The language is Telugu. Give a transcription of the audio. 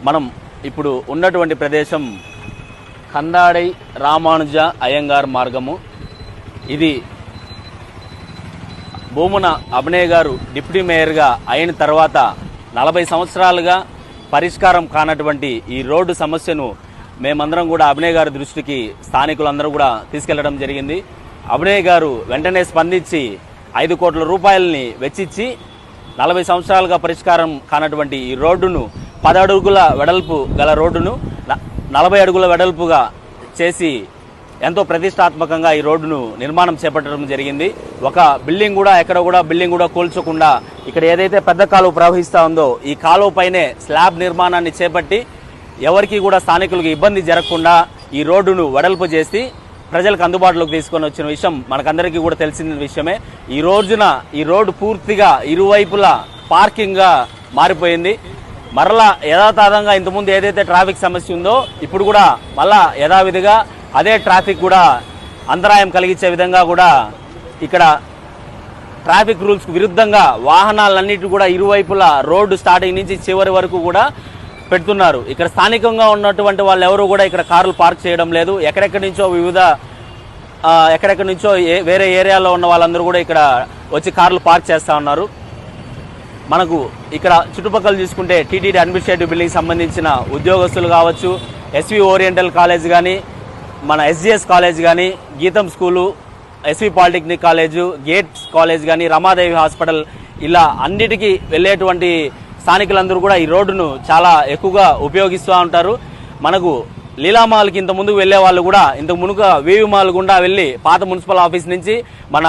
మనం ఇప్పుడు ఉన్నటువంటి ప్రదేశం కందాడై రామానుజ అయ్యంగార్ మార్గము. ఇది భూమన అభినయ్ గారు డిప్యూటీ మేయర్గా అయిన తర్వాత 40 సంవత్సరాలుగా పరిష్కారం కానటువంటి ఈ రోడ్డు సమస్యను మేమందరం కూడా అభినయ్ గారి దృష్టికి స్థానికులందరూ కూడా తీసుకెళ్లడం జరిగింది. అభినయ్ గారు వెంటనే స్పందించి 5 కోట్ల రూపాయలని వెచ్చించి 40 సంవత్సరాలుగా పరిష్కారం కానటువంటి ఈ రోడ్డును 10 అడుగుల వెడల్పు గల రోడ్డును 40 అడుగుల వెడల్పుగా చేసి ఎంతో ప్రతిష్టాత్మకంగా ఈ రోడ్డును నిర్మాణం చేపట్టడం జరిగింది. ఒక బిల్డింగ్ కూడా ఎక్కడ కూడా బిల్డింగ్ కూడా కూల్చకుండా ఇక్కడ ఏదైతే పెద్ద కాలువ ప్రవహిస్తూ ఉందో ఈ కాలువ పైనే స్లాబ్ నిర్మాణాన్ని చేపట్టి ఎవరికి కూడా స్థానికులకు ఇబ్బంది జరగకుండా ఈ రోడ్డును వెడల్పు చేసి ప్రజలకు అందుబాటులోకి తీసుకొని వచ్చిన విషయం మనకందరికీ కూడా తెలిసిన విషయమే. ఈ రోజున ఈ రోడ్డు పూర్తిగా ఇరువైపులా పార్కింగ్గా మారిపోయింది. మరలా యథాతథంగా ఇంతకుముందు ఏదైతే ట్రాఫిక్ సమస్య ఉందో ఇప్పుడు కూడా మళ్ళా యథావిధిగా అదే ట్రాఫిక్ కూడా అంతరాయం కలిగించే విధంగా కూడా ఇక్కడ ట్రాఫిక్ రూల్స్కు విరుద్ధంగా వాహనాలన్నిటి కూడా ఇరువైపులా రోడ్డు స్టార్టింగ్ నుంచి చివరి వరకు కూడా పెడుతున్నారు. ఇక్కడ స్థానికంగా ఉన్నటువంటి వాళ్ళు ఎవరు కూడా ఇక్కడ కార్లు పార్క్ చేయడం లేదు. ఎక్కడెక్కడి నుంచో వేరే ఏరియాలో ఉన్న వాళ్ళందరూ కూడా ఇక్కడ వచ్చి కార్లు పార్క్ చేస్తూ ఉన్నారు. మనకు ఇక్కడ చుట్టుపక్కల చూసుకుంటే టీటీడీ అడ్మినిస్ట్రేటివ్ బిల్డింగ్ సంబంధించిన ఉద్యోగస్తులు కావచ్చు, ఎస్వి ఓరియంటల్ కాలేజ్ కానీ, మన ఎస్జిఎస్ కాలేజ్ కానీ, Gitam school, SV polytechnic college, Gates college కానీ, రమాదేవి హాస్పిటల్ ఇలా అన్నిటికీ వెళ్ళేటువంటి స్థానికులందరూ కూడా ఈ రోడ్డును చాలా ఎక్కువగా ఉపయోగిస్తూ ఉంటారు. మనకు లీలామాల్కి ఇంత ముందుకు వెళ్లే వాళ్ళు కూడా ఇంతకు మునుక వీవి మాల్ గుండా వెళ్ళి పాత మున్సిపల్ ఆఫీస్ నుంచి మన